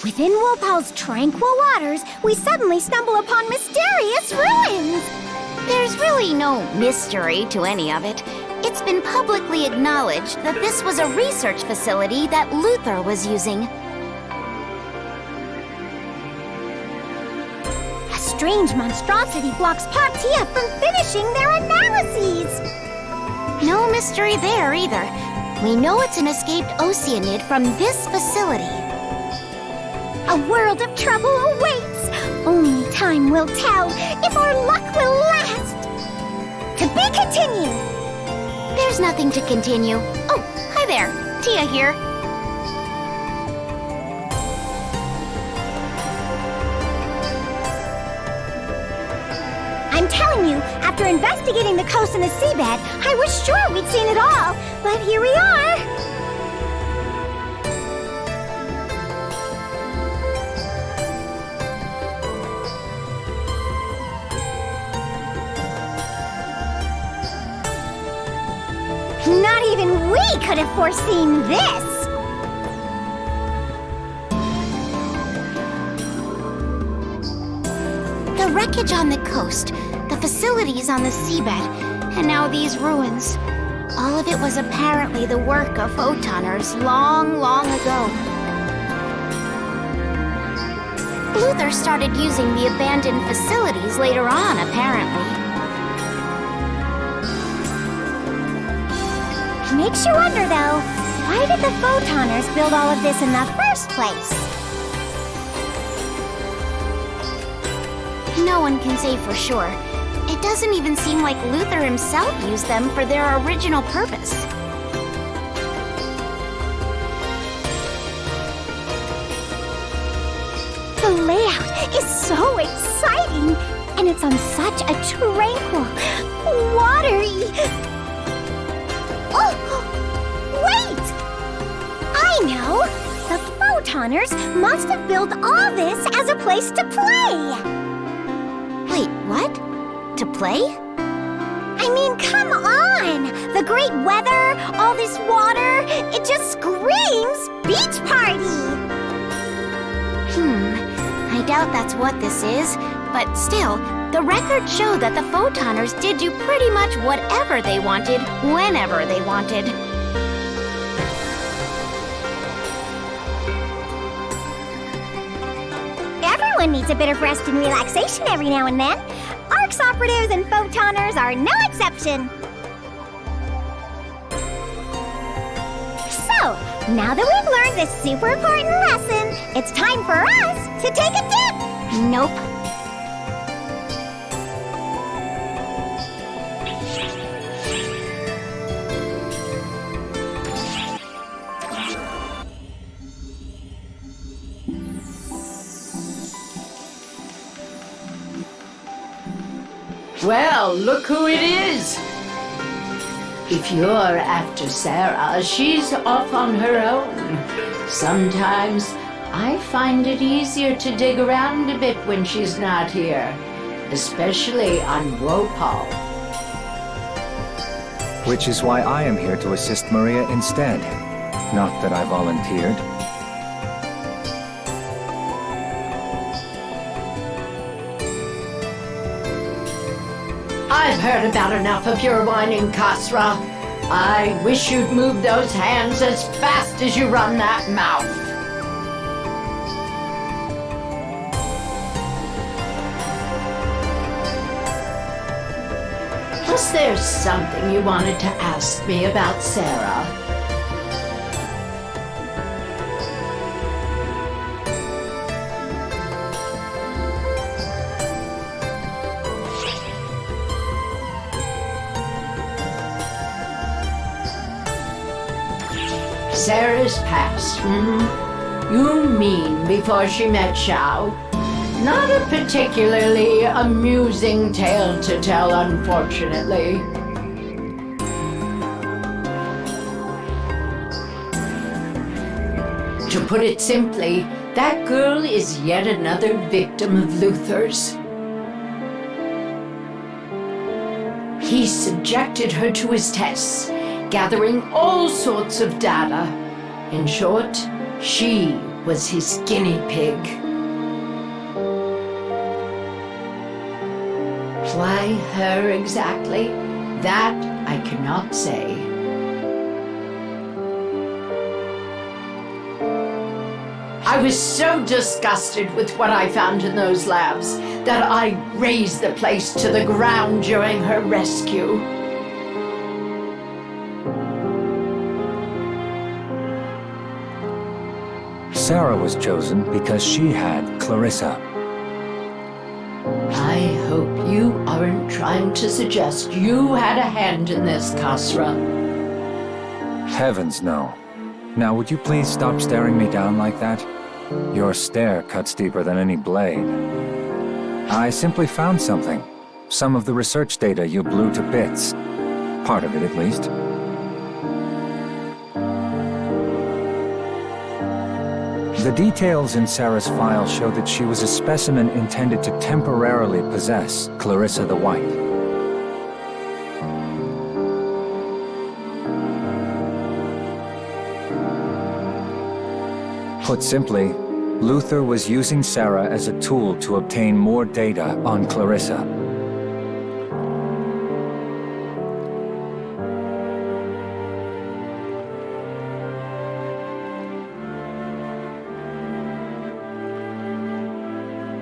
Within Wopal's tranquil waters, we suddenly stumble upon mysterious ruins! There's really no mystery to any of it. It's been publicly acknowledged that this was a research facility that Luther was using. A strange monstrosity blocks Patia from finishing their analyses! No mystery there either. We know it's an escaped Oceanid from this facility. A world of trouble awaits! Only time will tell if our luck will last! To be continued! There's nothing to continue. Oh, hi there. Tia here. I'm telling you, after investigating the coast and the seabed, I was sure we'd seen it all. But here we are! Not even we could have foreseen this! The wreckage on the coast, the facilities on the seabed, and now these ruins. All of it was apparently the work of photoners long, long ago. Luther started using the abandoned facilities later on, apparently. Makes you wonder, though, why did the photoners build all of this in the first place? No one can say for sure. It doesn't even seem like Luther himself used them for their original purpose. The layout is so exciting, and it's on such a tranquil, watery... Oh! Wait! I know! The photoners must have built all this as a place to play! Wait, what? To play? I mean, come on! The great weather, all this water, it just screams beach party! I doubt that's what this is, but still, the records show that the photoners did do pretty much whatever they wanted, whenever they wanted. Everyone needs a bit of rest and relaxation every now and then. ARKS operatives and photoners are no exception. So, now that we've learned this super important lesson, it's time for us to take a dip! Nope. Well, look who it is! If you're after Sarah, she's off on her own. Sometimes I find it easier to dig around a bit when she's not here, especially on Wopal. Which is why I am here to assist Maria instead. Not that I volunteered. I've heard about enough of your whining, Khosra. I wish you'd move those hands as fast as you run that mouth. Was there something you wanted to ask me about Sarah? Sarah's past, You mean before she met Xiao? Not a particularly amusing tale to tell, unfortunately. To put it simply, that girl is yet another victim of Luther's. He subjected her to his tests, gathering all sorts of data. In short, she was his guinea pig. Why her exactly? That I cannot say. I was so disgusted with what I found in those labs that I razed the place to the ground during her rescue. Sarah was chosen because she had Clarissa. I hope you aren't trying to suggest you had a hand in this, Kasra. Heavens, no. Now, would you please stop staring me down like that? Your stare cuts deeper than any blade. I simply found something. Some of the research data you blew to bits. Part of it, at least. The details in Sarah's file show that she was a specimen intended to temporarily possess Clarissa the White. Put simply, Luther was using Sarah as a tool to obtain more data on Clarissa.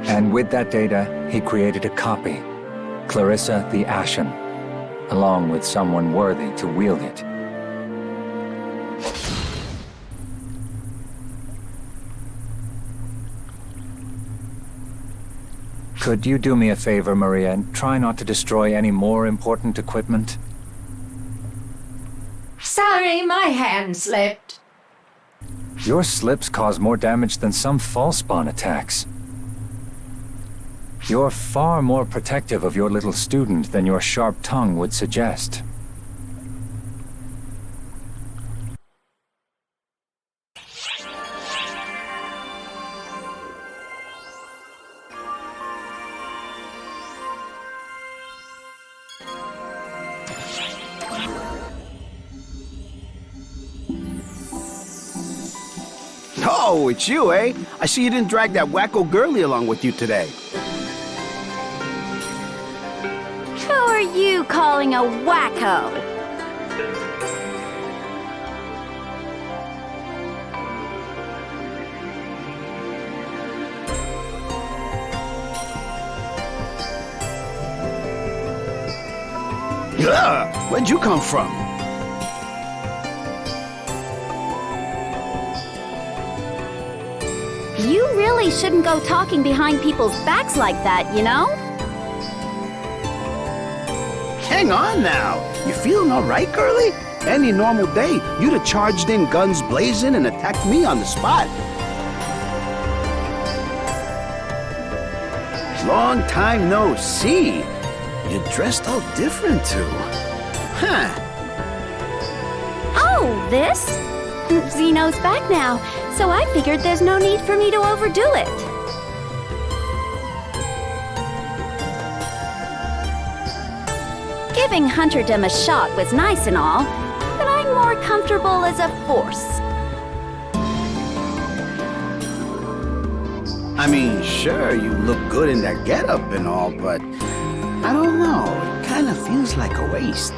And with that data, he created a copy, Clarissa the Ashen, along with someone worthy to wield it. Could you do me a favor, Maria, and try not to destroy any more important equipment? Sorry, my hand slipped. Your slips cause more damage than some false spawn attacks. You're far more protective of your little student than your sharp tongue would suggest. Oh, it's you, eh? I see you didn't drag that wacko girlie along with you today. Who are you calling a wacko? Ugh! Where'd you come from? You really shouldn't go talking behind people's backs like that, you know? Hang on now. You feeling all right, girlie? Any normal day, you'd have charged in guns blazing and attacked me on the spot. Long time no see. You're dressed all different, too. Huh. Oh, this? Zeno's back now, so I figured there's no need for me to overdo it. Giving Hunterdom a shot was nice and all, but I'm more comfortable as a force. I mean, sure, you look good in that getup and all, but I don't know. It kind of feels like a waste.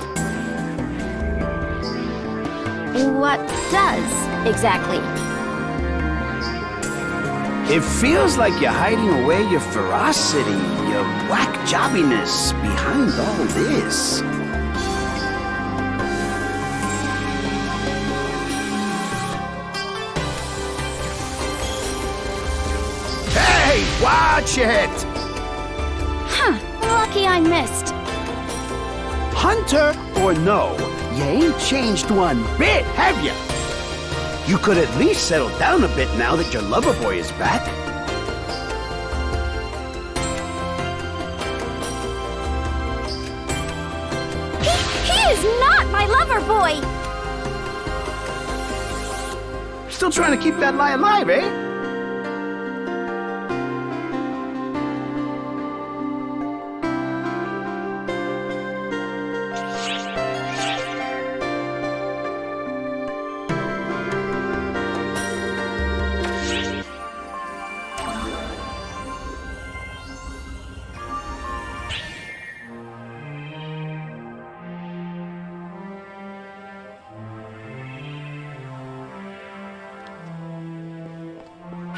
What does, exactly? It feels like you're hiding away your ferocity, your whack jobbiness behind all this. Hey, watch it! Huh, lucky I missed. Hunter or no, you ain't changed one bit, have ya? You could at least settle down a bit now that your lover boy is back. He is not my lover boy! Still trying to keep that lie alive, eh?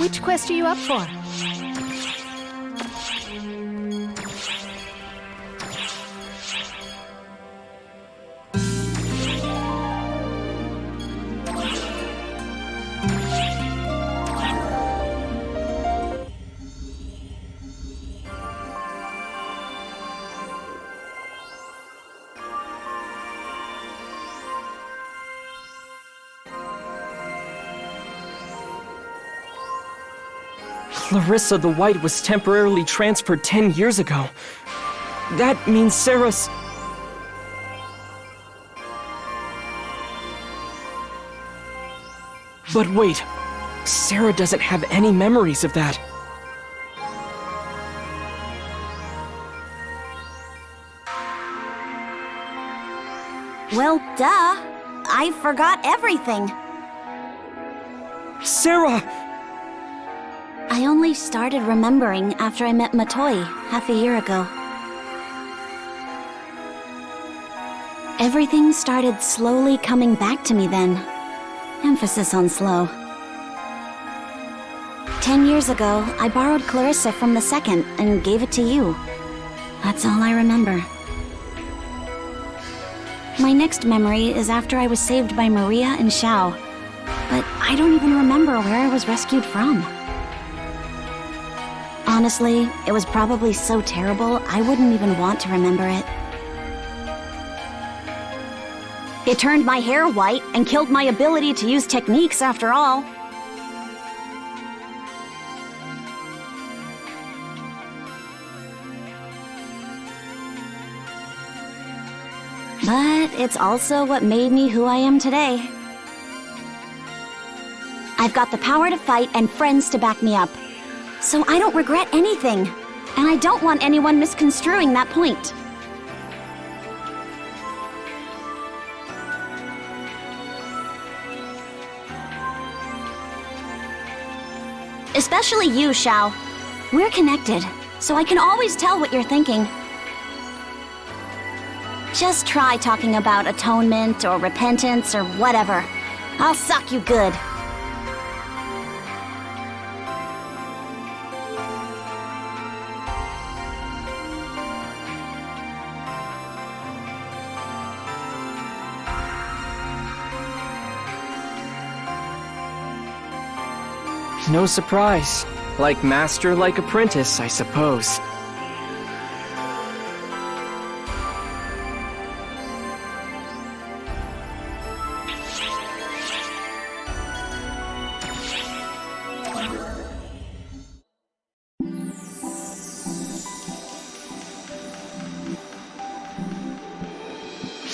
Which quest are you up for? Clarissa the White was temporarily transferred 10 years ago. That means Sarah's... But wait, Sarah doesn't have any memories of that. Well, duh. I forgot everything. Sarah! I only started remembering after I met Matoi half a year ago. Everything started slowly coming back to me then. Emphasis on slow. 10 years ago, I borrowed Clarissa from the second and gave it to you. That's all I remember. My next memory is after I was saved by Maria and Xiao, but I don't even remember where I was rescued from. Honestly, it was probably so terrible, I wouldn't even want to remember it. It turned my hair white and killed my ability to use techniques after all. But it's also what made me who I am today. I've got the power to fight and friends to back me up. So I don't regret anything. And I don't want anyone misconstruing that point. Especially you, Xiao. We're connected, so I can always tell what you're thinking. Just try talking about atonement or repentance or whatever. I'll suck you good. No surprise. Like master, like apprentice, I suppose.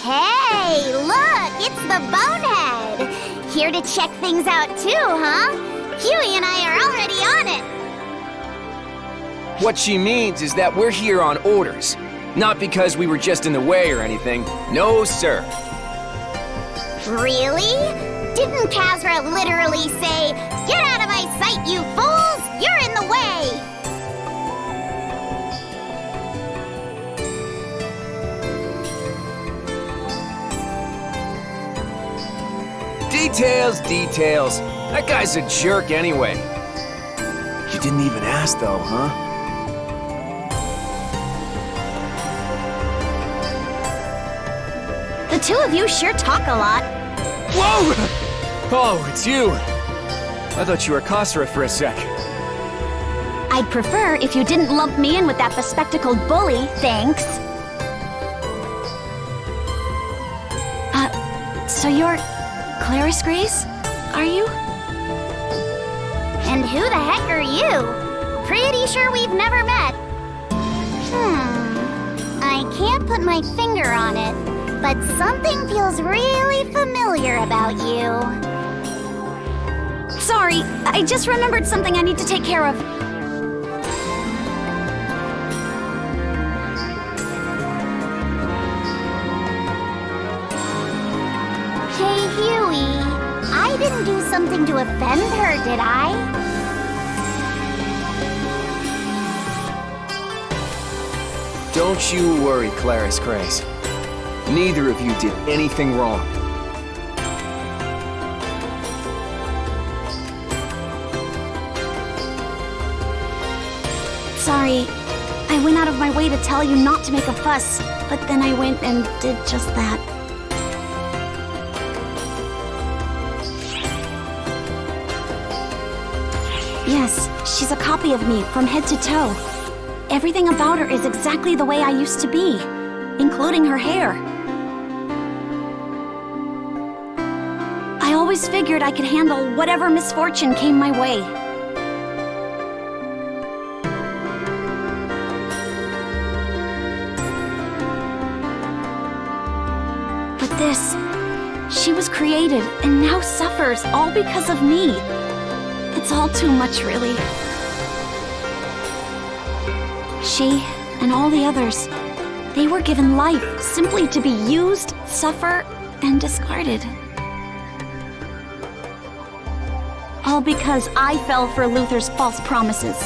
Hey, look! It's the Bonehead! Here to check things out too, huh? Huey and I are already on it! What she means is that we're here on orders. Not because we were just in the way or anything. No, sir. Really? Didn't Kazra literally say, "Get out of my sight, you fools! You're in the way!" Details, details. That guy's a jerk anyway. You didn't even ask though, huh? The two of you sure talk a lot. Whoa! Oh, it's you. I thought you were Corsair for a sec. I'd prefer if you didn't lump me in with that bespectacled bully, thanks. So you're Clarice Grace, are you? And who the heck are you? Pretty sure we've never met. I can't put my finger on it, but something feels really familiar about you. Sorry, I just remembered something I need to take care of. Hey, Huey, I didn't do something to offend her, did I? Don't you worry, Clarice Grace. Neither of you did anything wrong. sorry. I went out of my way to tell you not to make a fuss, but then I went and did just that. Yes, she's a copy of me from head to toe. Everything about her is exactly the way I used to be, including her hair. I always figured I could handle whatever misfortune came my way. But this, she was created and now suffers all because of me. It's all too much, really. She and all the others, they were given life simply to be used, suffer, and discarded. All because I fell for Luther's false promises.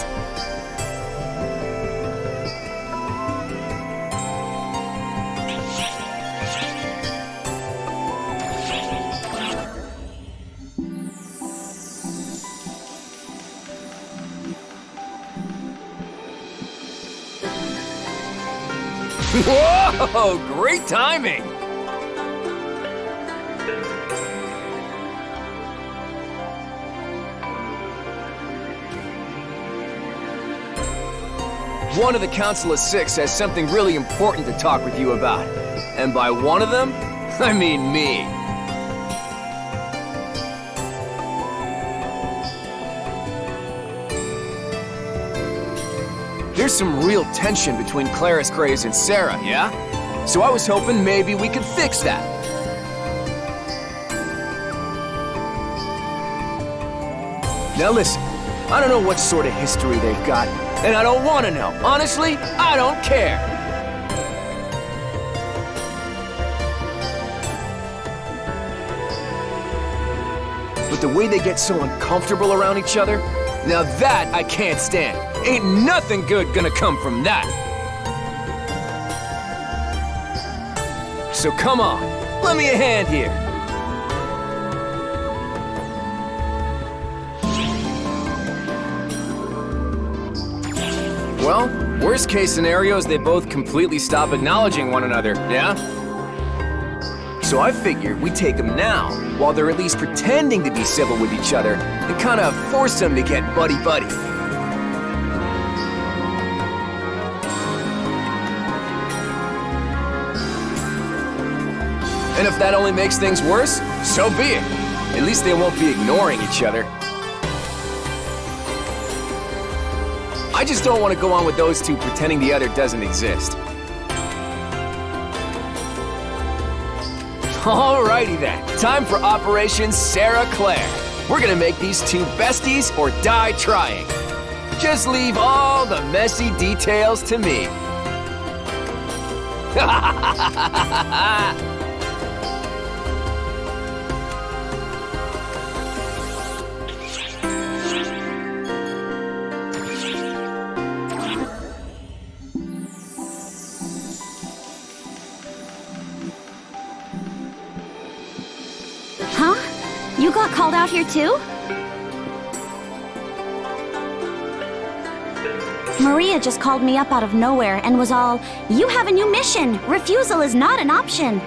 Whoa! Great timing! One of the Council of Six has something really important to talk with you about. And by one of them, I mean me. There's some real tension between Claris Craze and Sarah, yeah? So I was hoping maybe we could fix that. Now listen, I don't know what sort of history they've got, and I don't want to know. Honestly, I don't care. But the way they get so uncomfortable around each other, now that I can't stand. Ain't nothing good gonna come from that. So come on, lend me a hand here. Well, worst case scenario is they both completely stop acknowledging one another, yeah? So I figured we take them now, while they're at least pretending to be civil with each other, and kind of force them to get buddy-buddy. And if that only makes things worse, so be it. At least they won't be ignoring each other. I just don't want to go on with those two pretending the other doesn't exist. Alrighty then, time for Operation Sarah Claire. We're gonna make these two besties or die trying. Just leave all the messy details to me. Huh? You got called out here too? Maria just called me up out of nowhere and was all, "You have a new mission! Refusal is not an option!"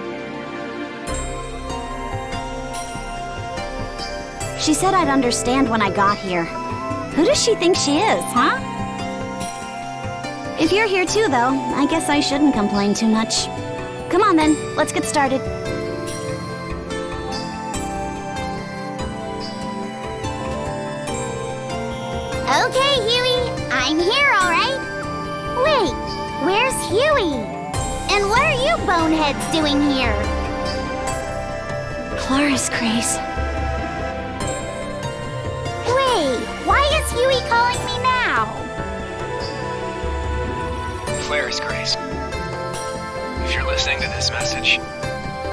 She said I'd understand when I got here. Who does she think she is, huh? If you're here too, though, I guess I shouldn't complain too much. Come on then, let's get started. Okay, Huey, I'm here, all right? Wait, where's Huey? And what are you boneheads doing here? Claris Craze. Wait, why is Huey calling me now? Claris Craze. If you're listening to this message,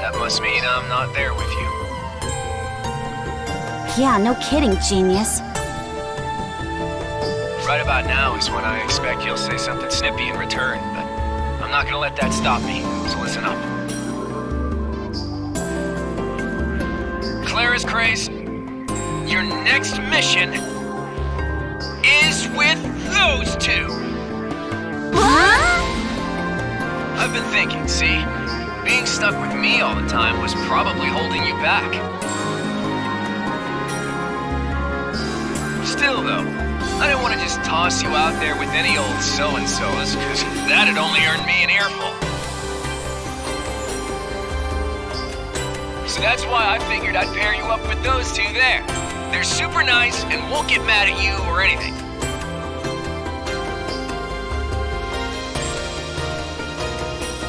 that must mean I'm not there with you. Yeah, no kidding, genius. Right about now is when I expect you'll say something snippy in return, but I'm not gonna let that stop me, so listen up. Claris Craze, your next mission is with those two. I've been thinking, see? Being stuck with me all the time was probably holding you back. Still, though, I didn't want to just toss you out there with any old so-and-sos, because that'd only earn me an earful. So that's why I figured I'd pair you up with those two there. They're super nice and won't get mad at you or anything.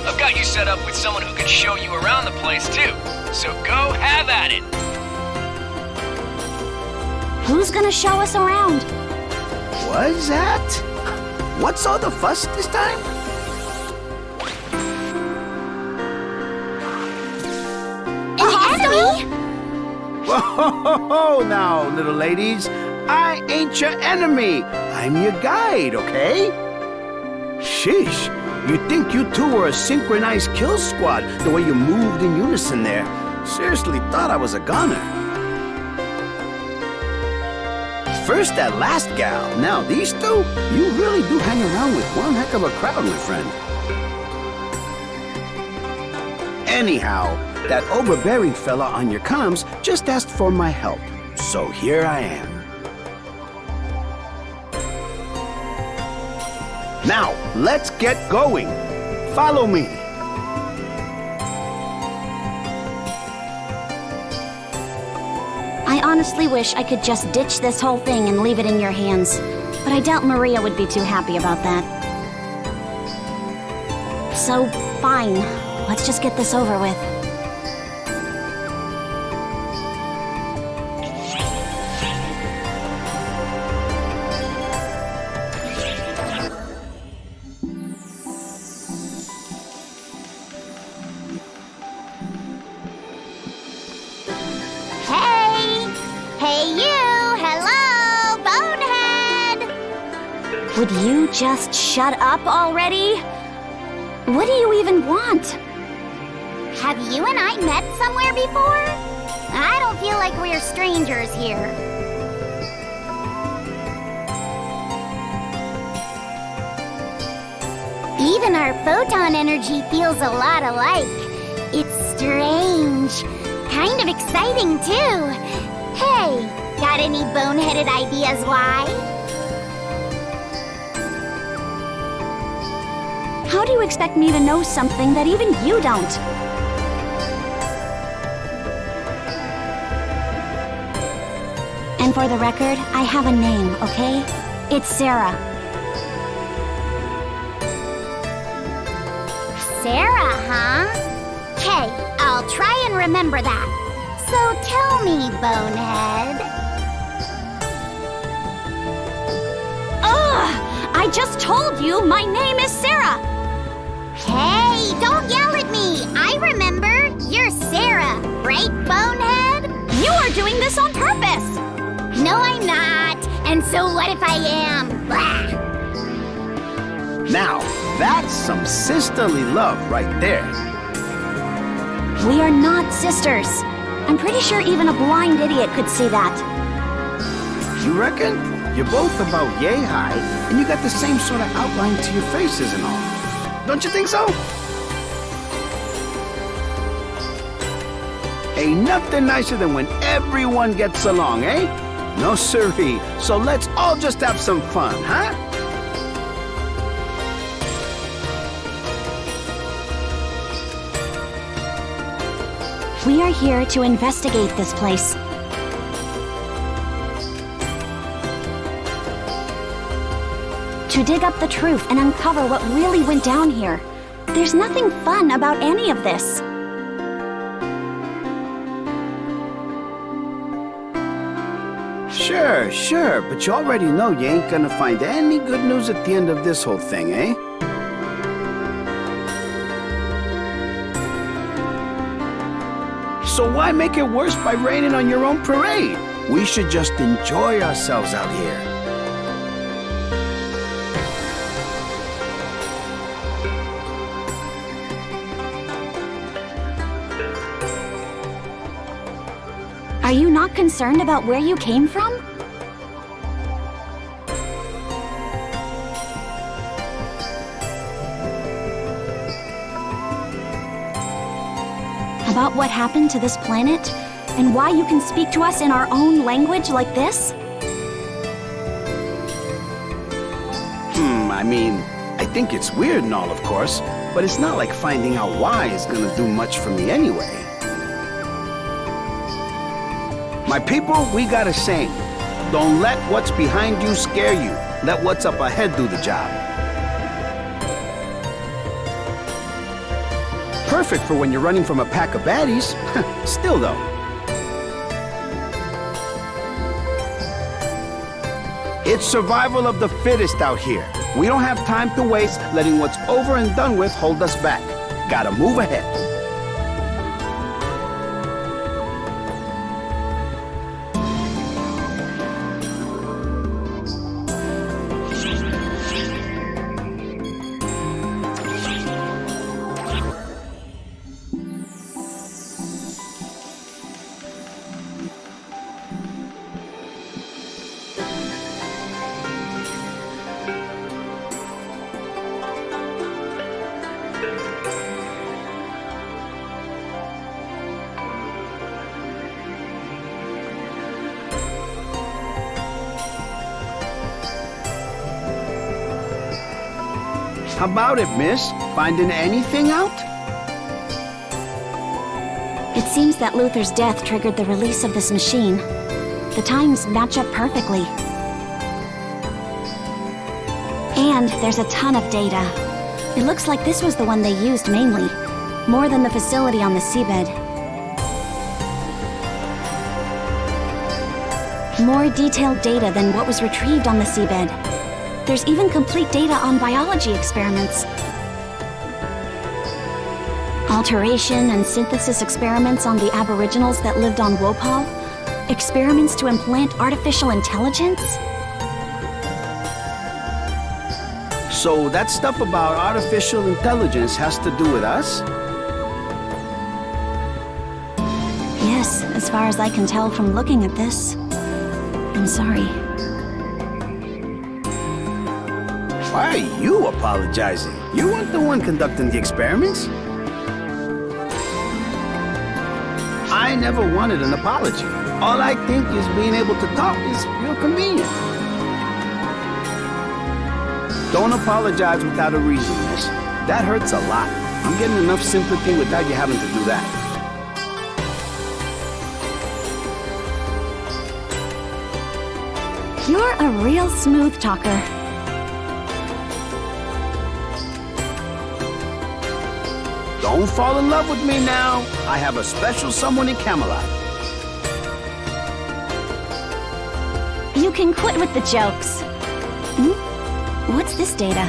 I've got you set up with someone who can show you around the place too. So go have at it. Who's gonna show us around? What's that? What's all the fuss this time? Whoa, now, little ladies. I ain't your enemy. I'm your guide, okay? Sheesh. You'd think you two were a synchronized kill squad, the way you moved in unison there. Seriously thought I was a goner. First that last gal, now these two? You really do hang around with one heck of a crowd, my friend. Anyhow, that overbearing fella on your comms just asked for my help. So here I am. Now, let's get going. Follow me. I honestly wish I could just ditch this whole thing and leave it in your hands. But I doubt Maria would be too happy about that. So, fine. Let's just get this over with. Would you just shut up already? What do you even want? Have you and I met somewhere before? I don't feel like we're strangers here. Even our photon energy feels a lot alike. It's strange. Kind of exciting, too. Hey, got any boneheaded ideas why? How do you expect me to know something that even you don't? And for the record, I have a name, okay? It's Sarah. Sarah, huh? Okay, I'll try and remember that. So tell me, Bonehead. Ugh! I just told you my name is Sarah! Hey, don't yell at me! I remember! You're Sarah, right, Bonehead? You are doing this on purpose! No, I'm not! And so what if I am? Blah. Now, that's some sisterly love right there. We are not sisters. I'm pretty sure even a blind idiot could see that. You reckon? You're both about yay high, and you got the same sort of outline to your faces and all. Don't you think so? Ain't nothing nicer than when everyone gets along, eh? No siree. So let's all just have some fun, huh? We are here to investigate this place. To dig up the truth and uncover what really went down here. There's nothing fun about any of this. Sure, but you already know you ain't gonna find any good news at the end of this whole thing, eh? So why make it worse by raining on your own parade? We should just enjoy ourselves out here. Are you not concerned about where you came from? About what happened to this planet? And why you can speak to us in our own language like this? I mean, I think it's weird and all, of course, but it's not like finding out why is gonna do much for me anyway. My people, we got a saying. Don't let what's behind you scare you. Let what's up ahead do the job. Perfect for when you're running from a pack of baddies. Still though. It's survival of the fittest out here. We don't have time to waste letting what's over and done with hold us back. Gotta move ahead. How about it, miss? Finding anything out? It seems that Luther's death triggered the release of this machine. The times match up perfectly. And there's a ton of data. It looks like this was the one they used mainly, more than the facility on the seabed. More detailed data than what was retrieved on the seabed. There's even complete data on biology experiments. Alteration and synthesis experiments on the aboriginals that lived on Wopal. Experiments to implant artificial intelligence. So that stuff about artificial intelligence has to do with us? Yes, as far as I can tell from looking at this. I'm sorry. Why are you apologizing? You weren't the one conducting the experiments. I never wanted an apology. All I think is being able to talk is real convenient. Don't apologize without a reason, miss. That hurts a lot. I'm getting enough sympathy without you having to do that. You're a real smooth talker. Don't fall in love with me now. I have a special someone in Camelot. You can quit with the jokes. What's this data?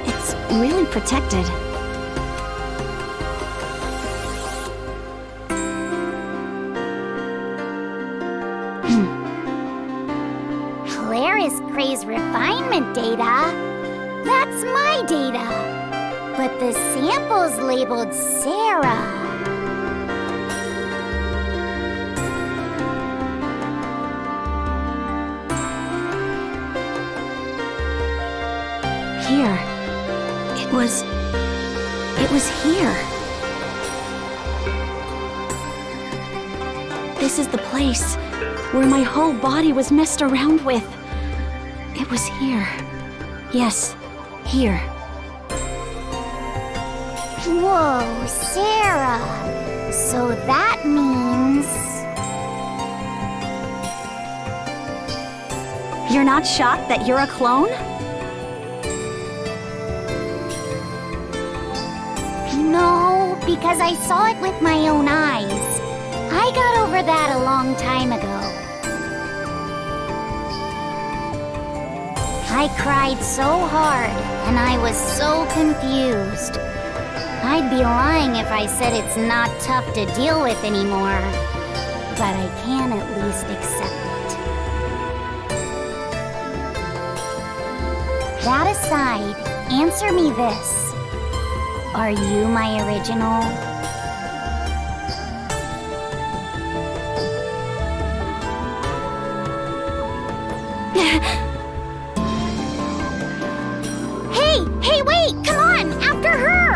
It's really protected. Claris Cray's refinement data? That's my data. But the sample's labeled Sarah. Here. It was here. This is the place where my whole body was messed around with. It was here. Yes, here. Whoa, Sarah. So that means... You're not shocked that you're a clone? No, because I saw it with my own eyes. I got over that a long time ago. I cried so hard, and I was so confused. I'd be lying if I said it's not tough to deal with anymore, but I can at least accept it. That aside, answer me this. Are you my original? Hey, wait! Come on! After her!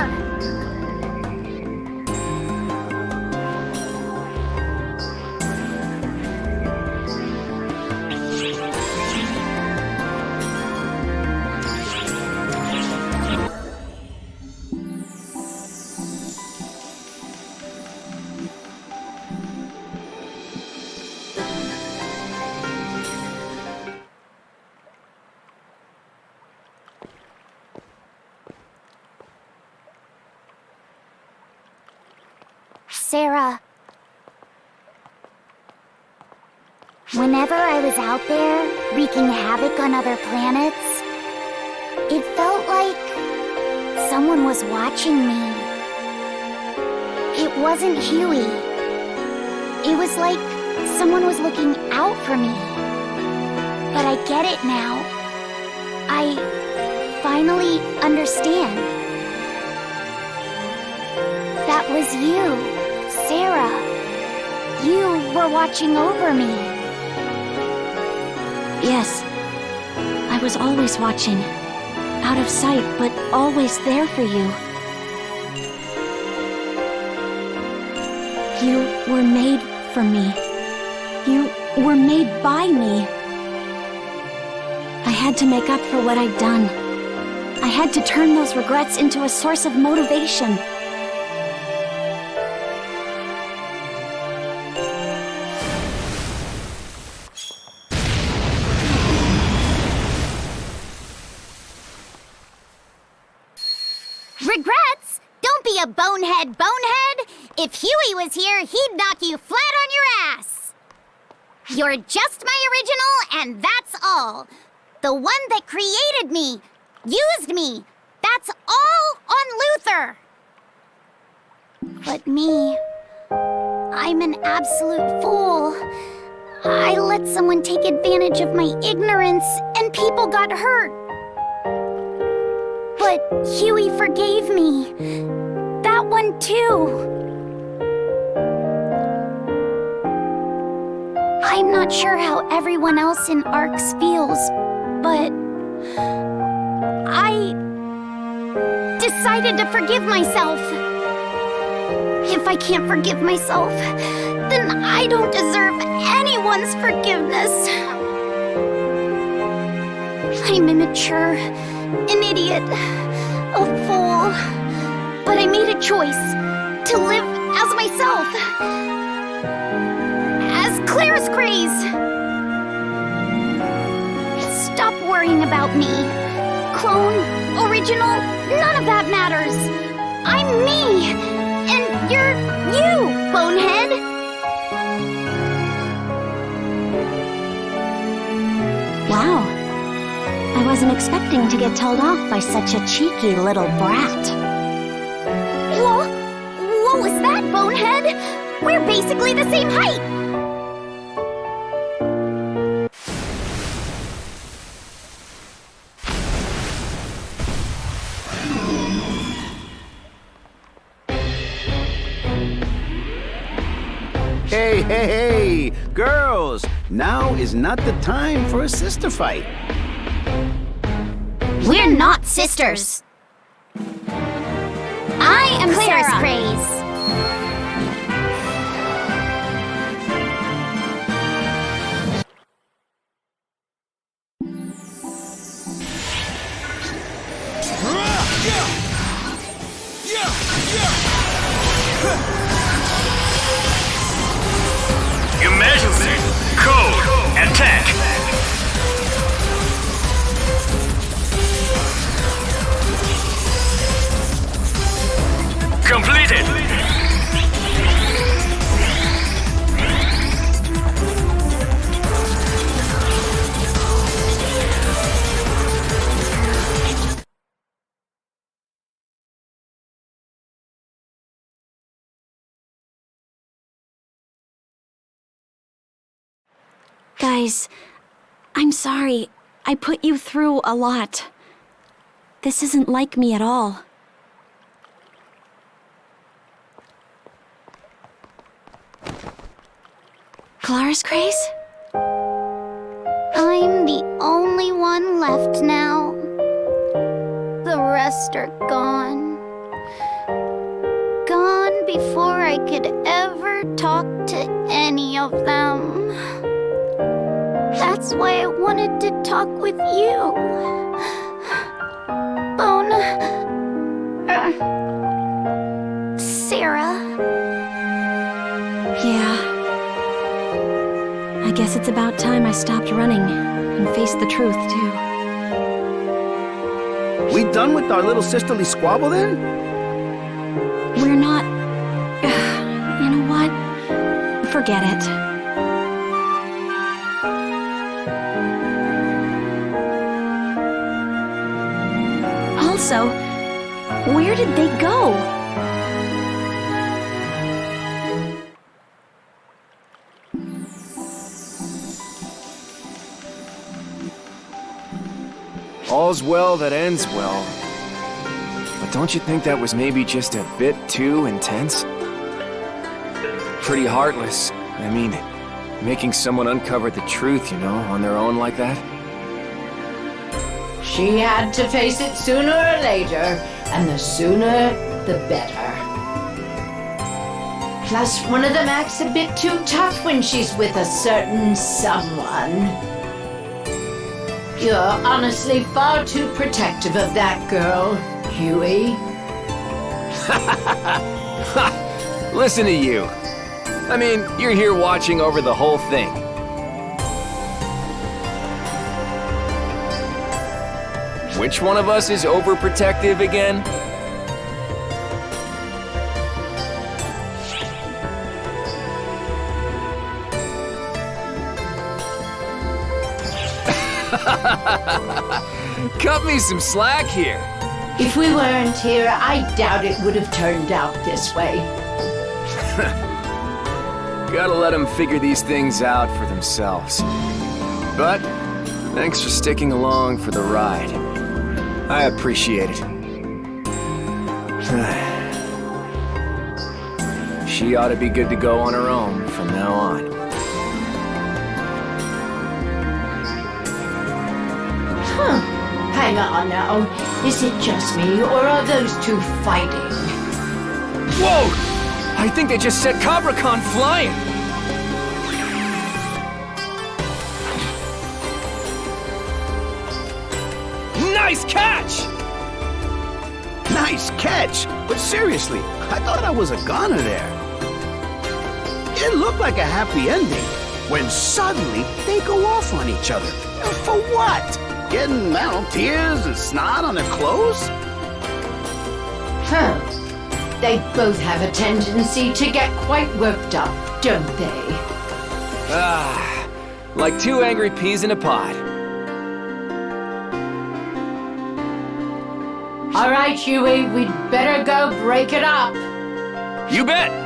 Sarah. Whenever I was out there, wreaking havoc on other planets, it felt like someone was watching me. It wasn't Huey. It was like someone was looking out for me. But I get it now. I finally understand. That was you, Sarah. You were watching over me. Yes, I was always watching. Out of sight, but always there for you. You were made for me. You were made by me. I had to make up for what I'd done. I had to turn those regrets into a source of motivation. Regrets? Don't be a bonehead, If Huey was here, he'd knock you flat on your ass. You're just my original, and that's all. The one that created me, used me. That's all on Luther. But me, I'm an absolute fool. I let someone take advantage of my ignorance, and people got hurt. But Huey forgave me. That one too. I'm not sure how everyone else in ARKS feels, but I decided to forgive myself. If I can't forgive myself, then I don't deserve anyone's forgiveness. I'm immature, an idiot, a fool. But I made a choice to live as myself. As Claire's craze. Stop worrying about me. Clone, original, none of that matters. I'm me, and you're you, bonehead. Wow. I wasn't expecting to get told off by such a cheeky little brat. What was that, bonehead? We're basically the same height. Hey, girls! Now is not the time for a sister fight. We're not sisters. I am Claire's craze. Emergency! Code! Attack! Completed! Guys, I'm sorry. I put you through a lot. This isn't like me at all. Clara's craze? I'm the only one left now. The rest are gone. Gone before I could ever talk to any of them. That's why I wanted to talk with you. Sarah. Yeah. I guess it's about time I stopped running and faced the truth, too. We done with our little sisterly squabble then? We're not... Forget it. Also, where did they go? All's well that ends well. But don't you think that was maybe just a bit too intense? Pretty heartless. I mean, making someone uncover the truth, you know, on their own like that. She had to face it sooner or later, and the sooner, the better. Plus, one of them acts a bit too tough when she's with a certain someone. You're honestly far too protective of that girl, Huey. Listen to you. I mean, you're here watching over the whole thing. Which one of us is overprotective again? Cut me some slack here. If we weren't here, I doubt it would have turned out this way. Gotta let them figure these things out for themselves. But, thanks for sticking along for the ride. I appreciate it. She ought to be good to go on her own from now on. Huh. Hang on now. Is it just me, or are those two fighting? Whoa! I think they just set Cabracon flying! Nice catch! Nice catch! But seriously, I thought I was a goner there. It looked like a happy ending, when suddenly they go off on each other. For what? Getting, tears and snot on their clothes? Huh. They both have a tendency to get quite worked up, don't they? Ah, like two angry peas in a pod. All right, Huey, we'd better go break it up. You bet!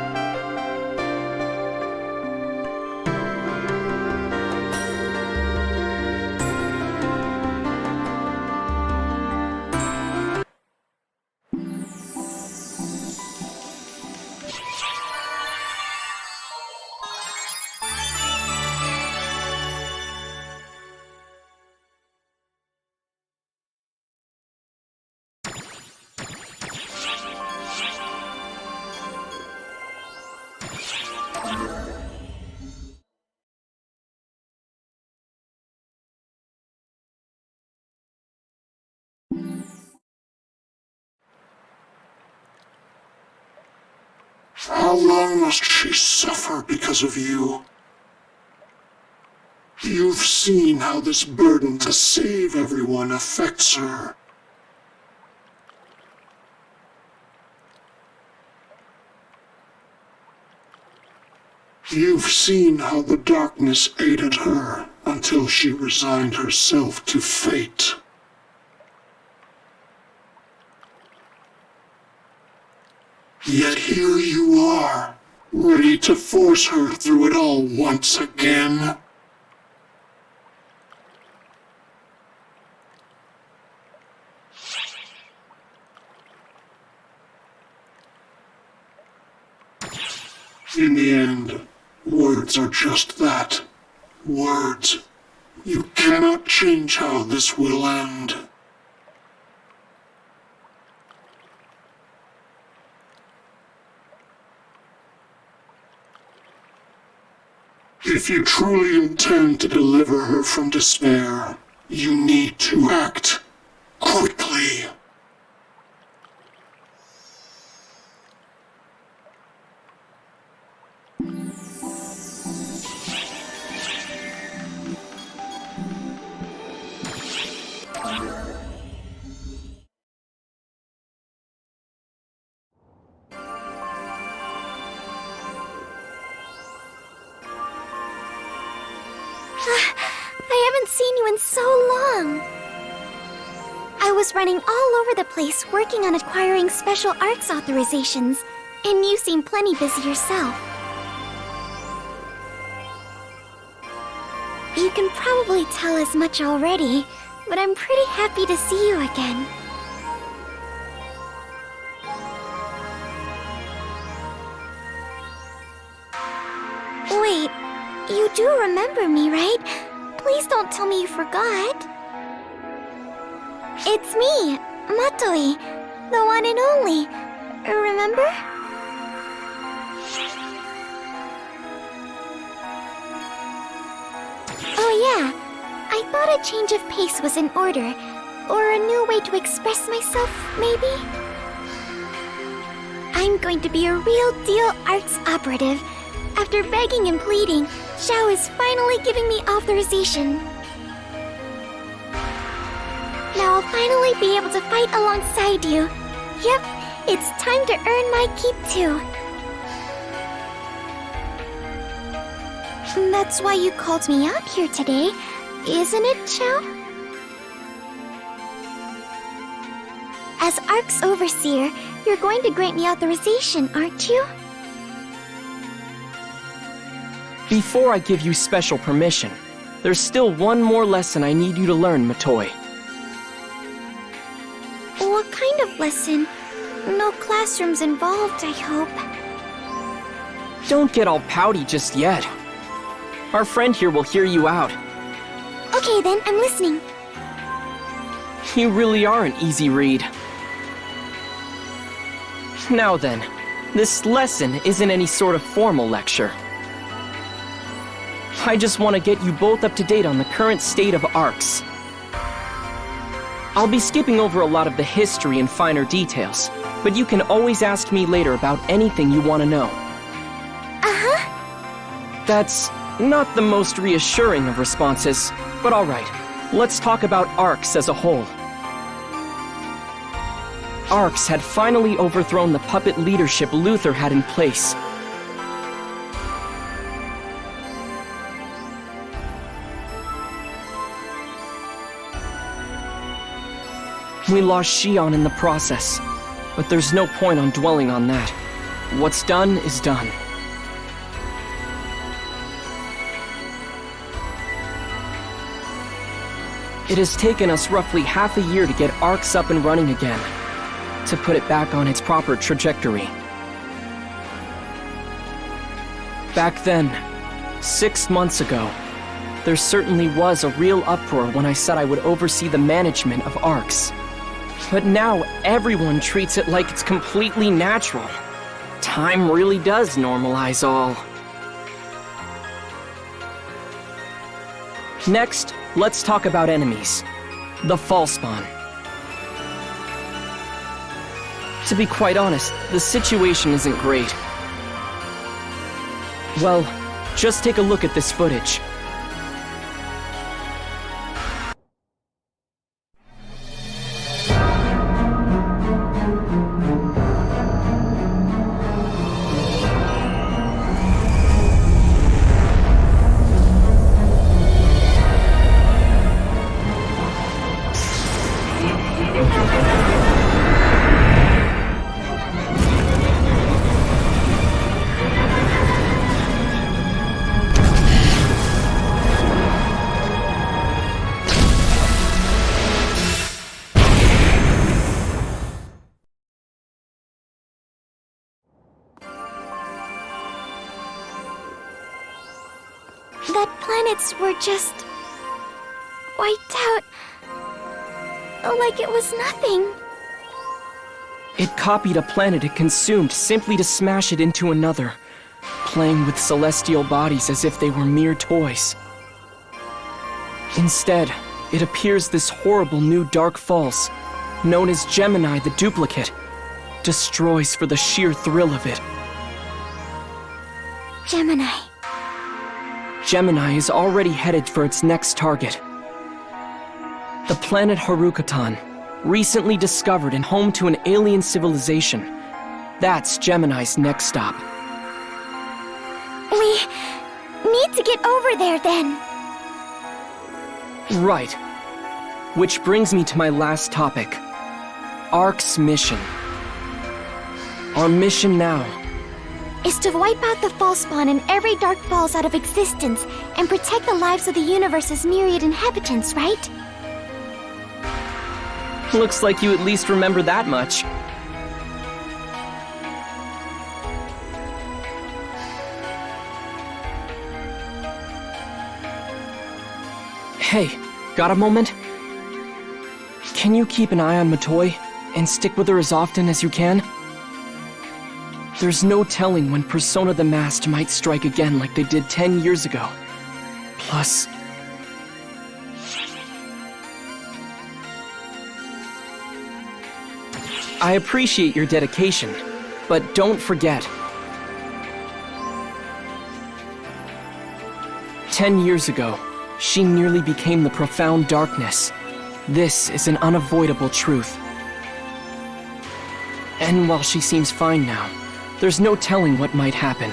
How long must she suffer because of you? You've seen how this burden to save everyone affects her. You've seen how the darkness aided her until she resigned herself to fate. Yet here you are, ready to force her through it all once again. In the end, words are just that. Words. You cannot change how this will end. If you truly intend to deliver her from despair, you need to act quickly. I haven't seen you in so long. I was running all over the place working on acquiring special ARKS authorizations, and you seem plenty busy yourself. You can probably tell as much already, but I'm pretty happy to see you again. Wait, you do remember me, right? Please don't tell me you forgot. It's me, Matoi, the one and only. Remember? Oh yeah, I thought a change of pace was in order. Or a new way to express myself, maybe? I'm going to be a real deal ARKS operative. After begging and pleading, Xiao is finally giving me authorization. Now I'll finally be able to fight alongside you. Yep, it's time to earn my keep too. That's why you called me out here today, isn't it, Xiao? As ARKS Overseer, you're going to grant me authorization, aren't you? Before I give you special permission, there's still one more lesson I need you to learn, Matoi. What kind of lesson? No classrooms involved, I hope. Don't get all pouty just yet. Our friend here will hear you out. Okay then, I'm listening. You really are an easy read. Now then, this lesson isn't any sort of formal lecture. I just want to get you both up to date on the current state of ARKS. I'll be skipping over a lot of the history and finer details, but you can always ask me later about anything you want to know. Uh-huh. That's not the most reassuring of responses, but alright. Let's talk about ARKS as a whole. ARKS had finally overthrown the puppet leadership Luther had in place. We lost Xion in the process, but there's no point on dwelling on that. What's done is done. It has taken us roughly half a year to get ARKS up and running again, to put it back on its proper trajectory. Back then, 6 months ago, there certainly was a real uproar when I said I would oversee the management of ARKS. But now everyone treats it like it's completely natural. Time really does normalize all. Next, let's talk about enemies. The Falspawn. To be quite honest, the situation isn't great. Well, just take a look at this footage. That planets were just wiped out like it was nothing. It copied a planet it consumed simply to smash it into another, playing with celestial bodies as if they were mere toys. Instead, it appears this horrible new Dark False, known as Gemini the Duplicate, destroys for the sheer thrill of it. Gemini. Gemini is already headed for its next target. The planet Harukatan, recently discovered and home to an alien civilization. That's Gemini's next stop. We need to get over there then. Right. Which brings me to my last topic. ARK's mission. Our mission now Is to wipe out the false spawn and every dark falls out of existence and protect the lives of the universe's myriad inhabitants, right? looks like you at least remember that much. Hey, got a moment? Can you keep an eye on Matoi and stick with her as often as you can? There's no telling when Persona the Masked might strike again like they did 10 years ago. Plus... I appreciate your dedication, but don't forget. 10 years ago, she nearly became the profound darkness. This is an unavoidable truth. And while she seems fine now, there's no telling what might happen.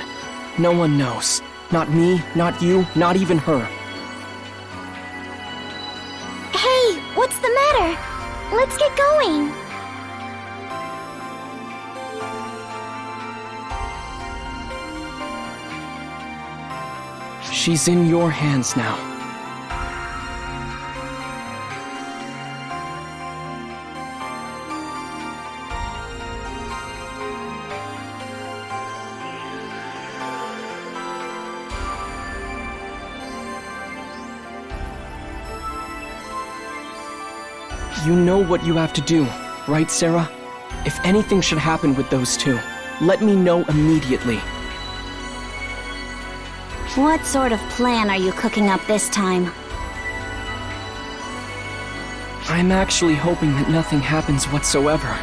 No one knows. Not me, not you, not even her. Hey, what's the matter? Let's get going. She's in your hands now. You know what you have to do, right, Sarah? If anything should happen with those two, let me know immediately. What sort of plan are you cooking up this time? I'm actually hoping that nothing happens whatsoever.